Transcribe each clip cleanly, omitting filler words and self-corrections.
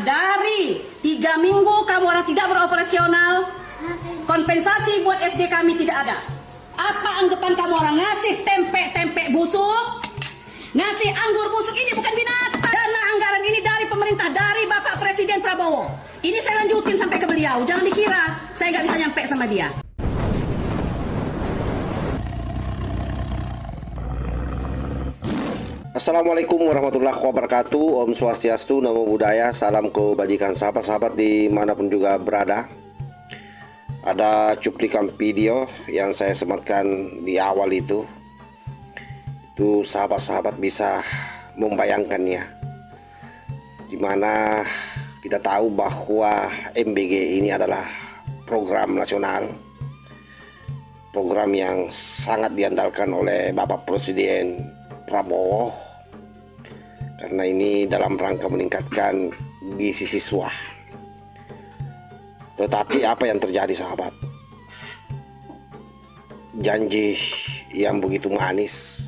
dari 3 minggu kamu orang tidak beroperasional, kompensasi buat SD kami tidak ada. Apa anggapan kamu orang ngasih tempe busuk, ngasih anggur busuk? Ini bukan binatang. Dana anggaran ini dari pemerintah, dari Bapak Presiden Prabowo. Ini saya lanjutin sampai ke beliau. Jangan dikira saya nggak bisa nyampe sama dia. Assalamualaikum warahmatullahi wabarakatuh. Om Swastiastu, Namo Buddhaya, salam kebajikan sahabat-sahabat dimanapun juga berada. Ada cuplikan video yang saya sematkan di awal itu sahabat-sahabat bisa membayangkannya, dimana kita tahu bahwa MBG ini adalah program nasional, program yang sangat diandalkan oleh Bapak Presiden Prabowo, karena ini dalam rangka meningkatkan gizi siswa. Tetapi apa yang terjadi sahabat? Janji yang begitu manis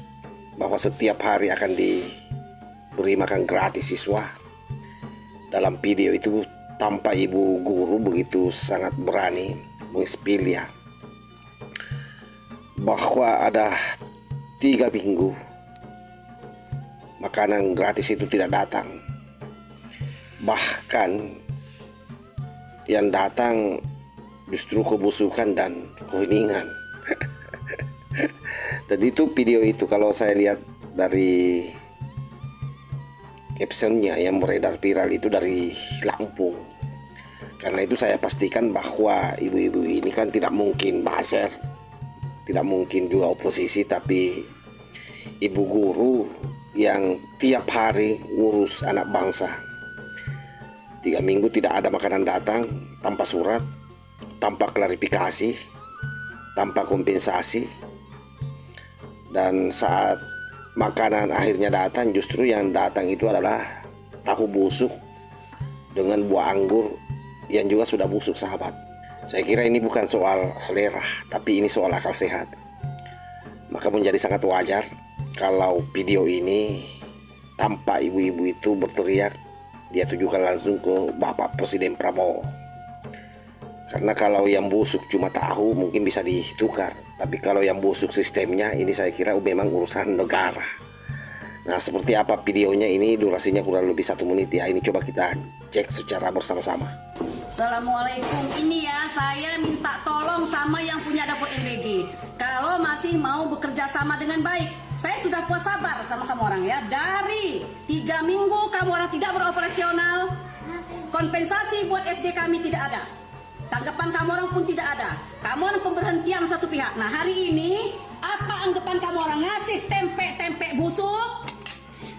bahwa setiap hari akan diberi makan gratis siswa, dalam video itu tampak ibu guru begitu sangat berani mengspil ya, bahwa ada 3 minggu makanan gratis itu tidak datang. Bahkan yang datang justru kebusukan dan keheningan. Dan itu video itu kalau saya lihat dari captionnya yang beredar viral itu dari Lampung. Karena itu saya pastikan bahwa ibu-ibu ini kan tidak mungkin baser, tidak mungkin juga oposisi, tapi ibu guru yang tiap hari ngurus anak bangsa. 3 minggu tidak ada makanan datang, tanpa surat, tanpa klarifikasi, tanpa kompensasi. Dan saat makanan akhirnya datang, justru yang datang itu adalah tahu busuk dengan buah anggur yang juga sudah busuk sahabat. Saya kira ini bukan soal selera, tapi ini soal akal sehat. Maka menjadi sangat wajar kalau video ini tampak ibu-ibu itu berteriak, dia tujukan langsung ke Bapak Presiden Prabowo. Karena kalau yang busuk cuma tahu mungkin bisa ditukar, tapi kalau yang busuk sistemnya, ini saya kira memang urusan negara. Nah, seperti apa videonya ini? Durasinya kurang lebih 1 menit ya. Ini coba kita cek secara bersama-sama. Assalamualaikum, ini ya saya minta tolong sama yang punya dapur MBG. Kalau masih mau bekerja sama dengan baik, saya sudah puas sabar sama kamu orang ya. Dari 3 minggu kamu orang tidak beroperasional, kompensasi buat SD kami tidak ada. Tanggapan kamu orang pun tidak ada. Kamu orang pemberhentian satu pihak. Nah, hari ini apa anggapan kamu orang ngasih tempe busuk,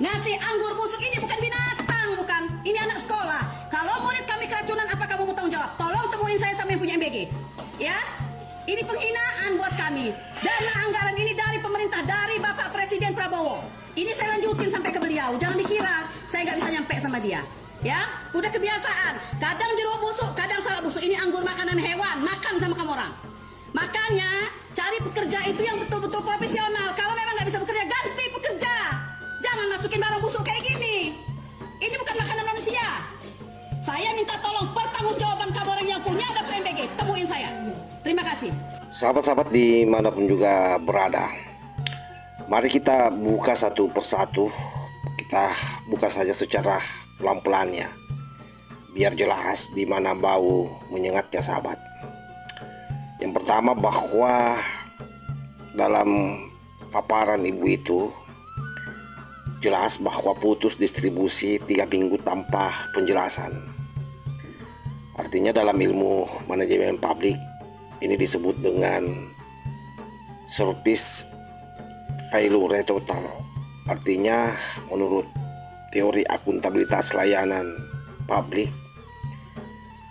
ngasih anggur busuk? Ini bukan binatang, bukan. Ini anak sekolah. Kalau murid kami keracunan, apa kamu mau tanggung jawab? Tolong temuin saya sama yang punya MBG. Ya, ini penghinaan buat kami. Dana anggaran ini dari pemerintah, dari Bapak Presiden Prabowo. Ini saya lanjutin sampai ke beliau. Jangan dikira saya nggak bisa nyampe sama dia. Ya, udah kebiasaan. Kadang jeruk busuk, kadang salah busuk. Ini anggur makanan hewan, makan sama kamu orang. Makanya cari pekerja itu yang betul-betul profesional. Kalau memang nggak bisa bekerja, ganti pekerja. Jangan masukin barang busuk kayak gini. Ini bukan makanan manusia. Saya minta tolong pertanggungjawaban kamu orang yang punya ada PMBG. Temuin saya. Terima kasih. Sahabat-sahabat dimanapun juga berada, mari kita buka satu persatu. Kita buka saja secara pelan-pelannya, biar jelas di mana bau menyengatnya sahabat. Yang pertama, bahwa dalam paparan ibu itu jelas bahwa putus distribusi 3 minggu tanpa penjelasan. Artinya dalam ilmu manajemen publik ini disebut dengan service failure total. Artinya menurut teori akuntabilitas layanan publik,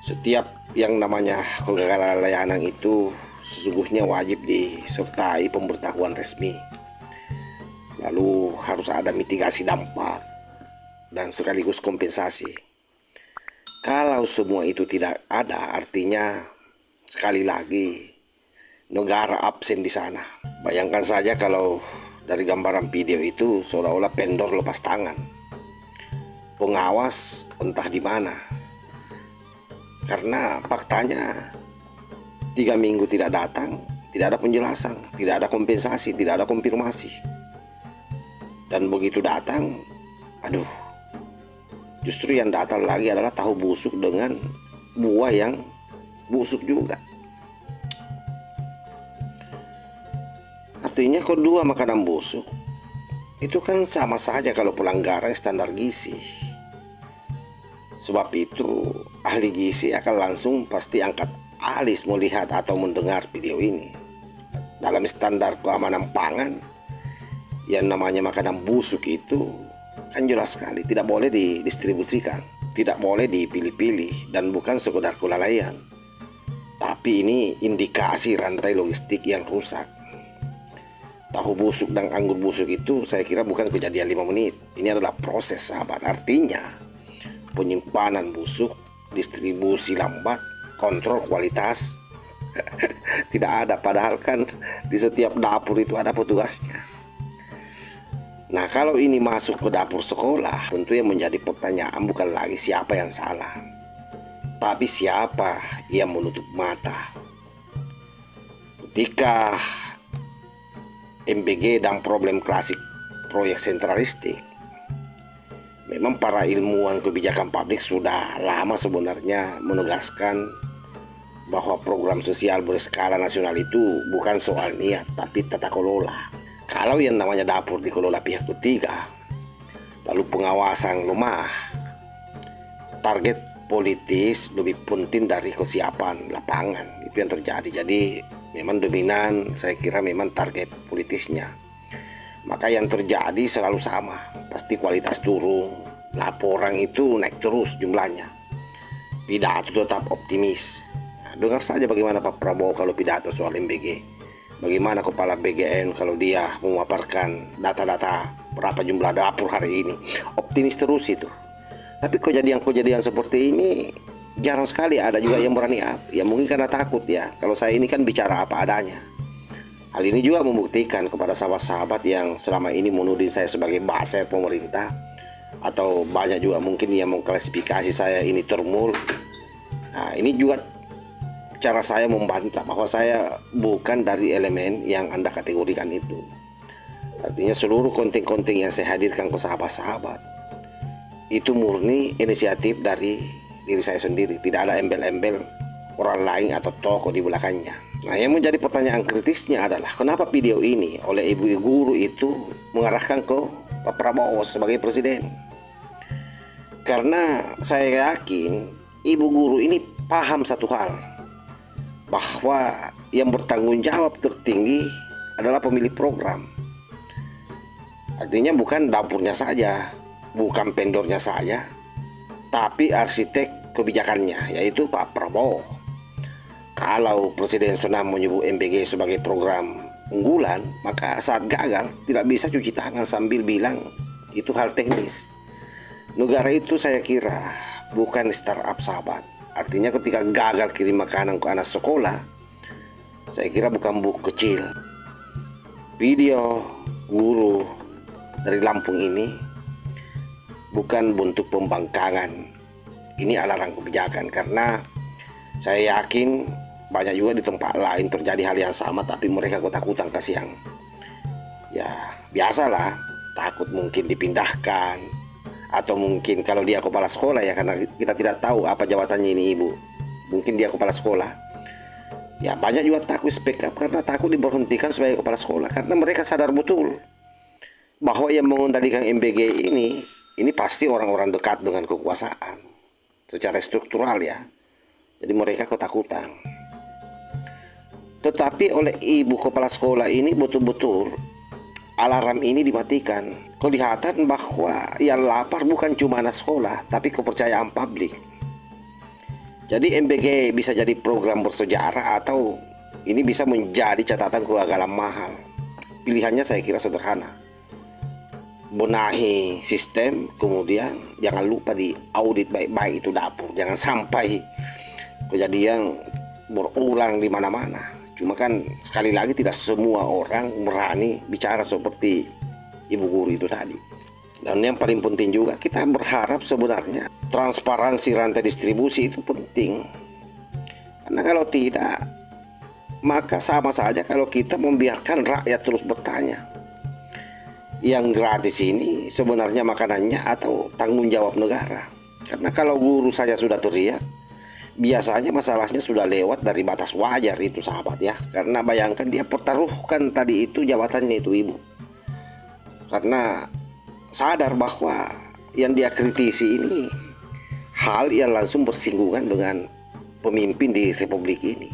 setiap yang namanya kegagalan layanan itu sesungguhnya wajib disertai pemberitahuan resmi. Lalu harus ada mitigasi dampak dan sekaligus kompensasi. Kalau semua itu tidak ada, artinya sekali lagi negara absen di sana. Bayangkan saja kalau dari gambaran video itu seolah-olah vendor lepas tangan. pengawas entah di mana. Karena faktanya 3 minggu tidak datang, tidak ada penjelasan, tidak ada kompensasi, tidak ada konfirmasi. Dan begitu datang, aduh, justru yang datang lagi adalah tahu busuk dengan buah yang busuk juga. Artinya kedua makanan busuk itu kan sama saja kalau pelanggaran standar gizi. Sebab itu ahli gizi akan langsung pasti angkat alis melihat atau mendengar video ini. Dalam standar keamanan pangan, yang namanya makanan busuk itu kan jelas sekali tidak boleh didistribusikan, tidak boleh dipilih-pilih, dan bukan sekedar kelalaian, tapi ini indikasi rantai logistik yang rusak. Tahu busuk dan anggur busuk itu saya kira bukan kejadian 5 menit. Ini adalah proses, sahabat. Artinya penyimpanan busuk, distribusi lambat, kontrol kualitas tidak ada. Padahal kan di setiap dapur itu ada petugasnya. Nah, kalau ini masuk ke dapur sekolah, tentu yang menjadi pertanyaan bukan lagi siapa yang salah, tapi siapa yang menutup mata. Ketika MBG dan problem klasik proyek sentralistik, memang para ilmuwan kebijakan publik sudah lama sebenarnya menegaskan bahwa program sosial berskala nasional itu bukan soal niat, tapi tata kelola. Kalau yang namanya dapur dikelola pihak ketiga, lalu pengawasan lemah, target politis lebih penting dari kesiapan lapangan. Itu yang terjadi. Jadi memang dominan, saya kira memang target politisnya. Maka yang terjadi selalu sama, pasti kualitas turun, laporan itu naik terus jumlahnya, pidato tetap optimis. Nah, dengar saja bagaimana Pak Prabowo kalau pidato soal MBG. Bagaimana Kepala BGN kalau dia memaparkan data-data berapa jumlah dapur hari ini. Optimis terus itu. Tapi kejadian-kejadian seperti ini jarang sekali ada juga yang berani up. Ya mungkin karena takut ya. Kalau saya ini kan bicara apa adanya. Hal ini juga membuktikan kepada sahabat-sahabat yang selama ini menuding saya sebagai baser pemerintah, atau banyak juga mungkin yang mengklasifikasi saya ini termul. Nah, ini juga cara saya membantah bahwa saya bukan dari elemen yang Anda kategorikan itu. Artinya seluruh konten-konten yang saya hadirkan ke sahabat-sahabat itu murni inisiatif dari diri saya sendiri. Tidak ada embel-embel orang lain atau tokoh di belakangnya. Nah, yang menjadi pertanyaan kritisnya adalah kenapa video ini oleh ibu guru itu mengarahkan ke Pak Prabowo sebagai presiden. Karena saya yakin ibu guru ini paham satu hal, bahwa yang bertanggung jawab tertinggi adalah pemilik program. Artinya bukan dapurnya saja, bukan vendornya saja, tapi arsitek kebijakannya, yaitu Pak Prabowo. Kalau Presiden senang menyebut MBG sebagai program unggulan, maka saat gagal tidak bisa cuci tangan sambil bilang itu hal teknis. Negara itu saya kira bukan startup, sahabat. Artinya ketika gagal kirim makanan ke anak sekolah, saya kira bukan buk kecil. Video guru dari Lampung ini bukan bentuk pembangkangan. Ini alarm kebijakan, karena saya yakin banyak juga di tempat lain terjadi hal yang sama, tapi mereka ketakutan, kasihan. Ya biasalah, takut mungkin dipindahkan, atau mungkin kalau dia kepala sekolah ya, karena kita tidak tahu apa jabatannya ini ibu, mungkin dia kepala sekolah ya, banyak juga takut speak up karena takut diberhentikan sebagai kepala sekolah, karena mereka sadar betul bahwa yang mengendalikan MBG ini pasti orang-orang dekat dengan kekuasaan secara struktural ya. Jadi mereka ketakutan. Tetapi oleh ibu kepala sekolah ini betul-betul alarm ini dimatikan. Kelihatan bahwa yang lapar bukan cuma anak sekolah, tapi kepercayaan publik. Jadi MBG bisa jadi program bersejarah, atau ini bisa menjadi catatan kegagalan mahal. Pilihannya saya kira sederhana. Benahi sistem, kemudian jangan lupa di audit baik-baik itu dapur. Jangan sampai kejadian berulang di mana-mana. Cuma kan sekali lagi tidak semua orang berani bicara seperti ibu guru itu tadi. Dan yang paling penting juga, kita berharap sebenarnya transparansi rantai distribusi itu penting. Karena kalau tidak, maka sama saja kalau kita membiarkan rakyat terus bertanya. Yang gratis ini sebenarnya makanannya atau tanggung jawab negara. Karena kalau guru saja sudah teriak, biasanya masalahnya sudah lewat dari batas wajar itu sahabat ya. Karena bayangkan dia pertaruhkan tadi itu jabatannya itu ibu. Karena sadar bahwa yang dia kritisi ini hal yang langsung bersinggungan dengan pemimpin di republik ini.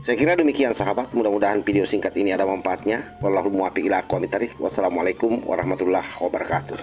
Saya kira demikian sahabat, mudah-mudahan video singkat ini ada manfaatnya. Wallahul muwaffiq ila aqwamit thoriq. Wassalamualaikum warahmatullahi wabarakatuh.